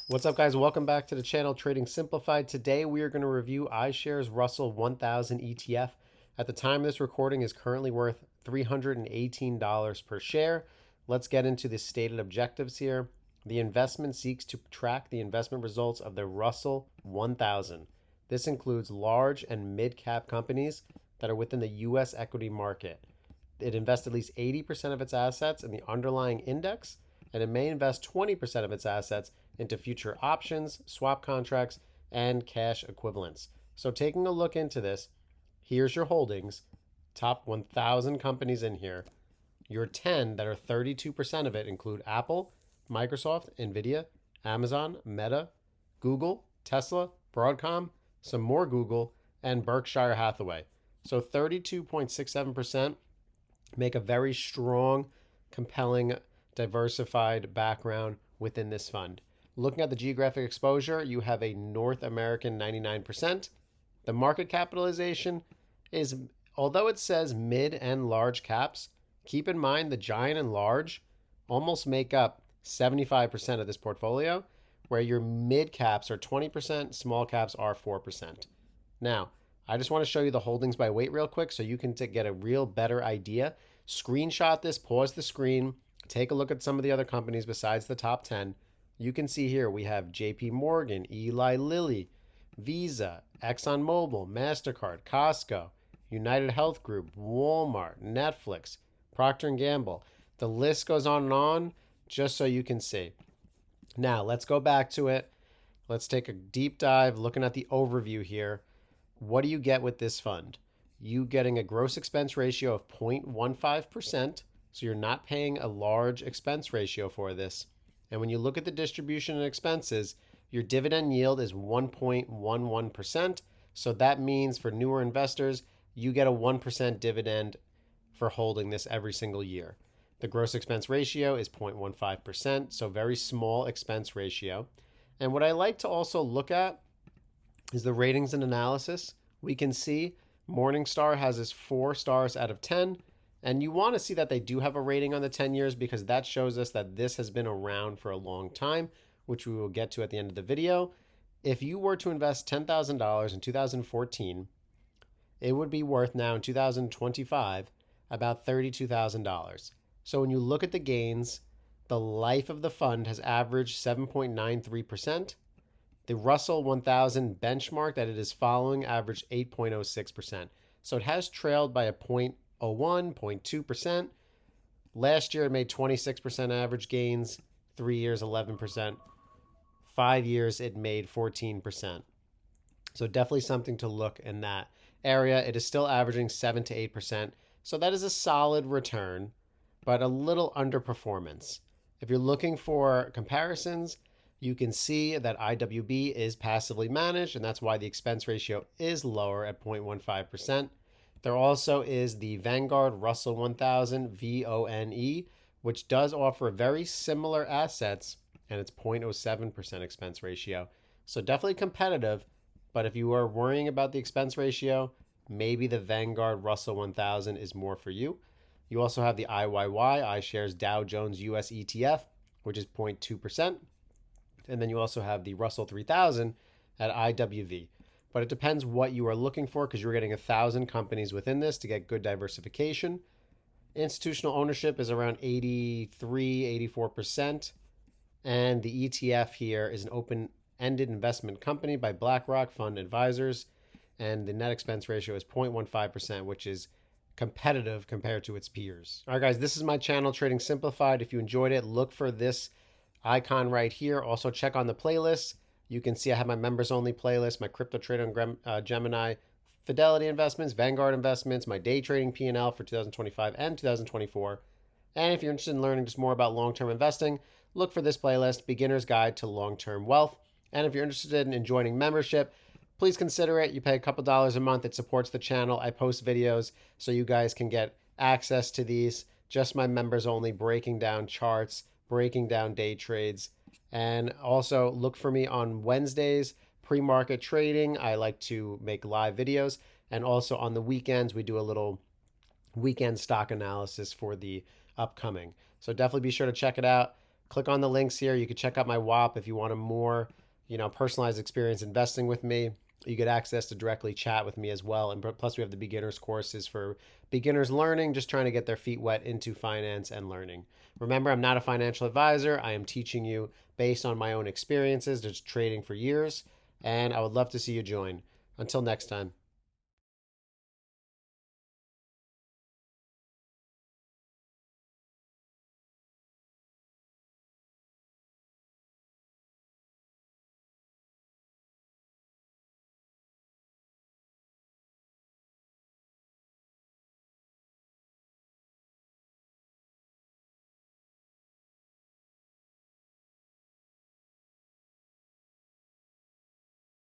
What's up, guys? Welcome back to the channel Trading Simplified. Today we are going to review iShares Russell 1000 ETF. At the time of this recording is currently worth $318 per share. Let's get into the stated objectives here. The investment seeks to track the investment results of the Russell 1000. This includes large and mid-cap companies that are within the U.S. equity market. It invests at least 80% of its assets in the underlying index, and it may invest 20% of its assets into future options, swap contracts, and cash equivalents. So taking a look into this, here's your holdings, top 1,000 companies in here. Your 10 that are 32% of it include Apple, Microsoft, Nvidia, Amazon, Meta, Google, Tesla, Broadcom, some more Google, and Berkshire Hathaway. So 32.67% make a very strong, compelling, diversified background within this fund. Looking at the geographic exposure, you have a North American 99%. The market capitalization is, although it says mid and large caps, keep in mind the giant and large almost make up 75% of this portfolio, where your mid caps are 20%, small caps are 4%. Now, I just want to show you the holdings by weight real quick so you can get a real better idea. Screenshot this, pause the screen, take a look at some of the other companies besides the top 10. You can see here we have JP Morgan, Eli Lilly, Visa, ExxonMobil, MasterCard, Costco, United Health Group, Walmart, Netflix, Procter & Gamble. The list goes on just so you can see. Now, let's go back to it. Let's take a deep dive looking at the overview here. What do you get with this fund? You getting a gross expense ratio of 0.15%, so you're not paying a large expense ratio for this. And when you look at the distribution and expenses, your dividend yield is 1.11%. So that means for newer investors, you get a 1% dividend for holding this every single year. The gross expense ratio is 0.15%, so very small expense ratio. And what I like to also look at is the ratings and analysis. We can see Morningstar has this 4 stars out of 10. And you want to see that they do have a rating on the 10 years because that shows us that this has been around for a long time, which we will get to at the end of the video. If you were to invest $10,000 in 2014, it would be worth now in 2025 about $32,000. So when you look at the gains, the life of the fund has averaged 7.93%. The Russell 1000 benchmark that it is following averaged 8.06%. So it has trailed by a 0.2%. Last year, it made 26% average gains. 3 years, 11%. 5 years, it made 14%. So definitely something to look in that area. It is still averaging 7 to 8%. So that is a solid return, but a little underperformance. If you're looking for comparisons, you can see that IWB is passively managed, and that's why the expense ratio is lower at 0.15%. There also is the Vanguard Russell 1000 VONE, which does offer very similar assets, and it's 0.07% expense ratio. So definitely competitive, but if you are worrying about the expense ratio, maybe the Vanguard Russell 1000 is more for you. You also have the IYY, iShares Dow Jones US ETF, which is 0.2%. And then you also have the Russell 3000 at IWV. But it depends what you are looking for because you're getting 1,000 companies within this to get good diversification. Institutional ownership is around 84%. And the ETF here is an open-ended investment company by BlackRock Fund Advisors. And the net expense ratio is 0.15%, which is competitive compared to its peers. All right, guys, this is my channel, Trading Simplified. If you enjoyed it, look for this icon right here. Also, check on the playlists. You can see I have my members only playlist, my crypto trader on Gemini, Fidelity investments, Vanguard investments, my day trading P&L for 2025 and 2024. And if you're interested in learning just more about long-term investing, look for this playlist, Beginner's Guide to Long-Term Wealth. And if you're interested in joining membership, please consider it. You pay a couple dollars a month. It supports the channel. I post videos so you guys can get access to these. Just my members only, breaking down charts, breaking down day trades. And also look for me on Wednesdays, pre-market trading. I like to make live videos. And also on the weekends, we do a little weekend stock analysis for the upcoming. So definitely be sure to check it out. Click on the links here. You can check out my WAP if you want a more, personalized experience investing with me. You get access to directly chat with me as well. And plus, we have the beginners courses for beginners learning, just trying to get their feet wet into finance and learning. Remember, I'm not a financial advisor. I am teaching you based on my own experiences, just trading for years. And I would love to see you join. Until next time.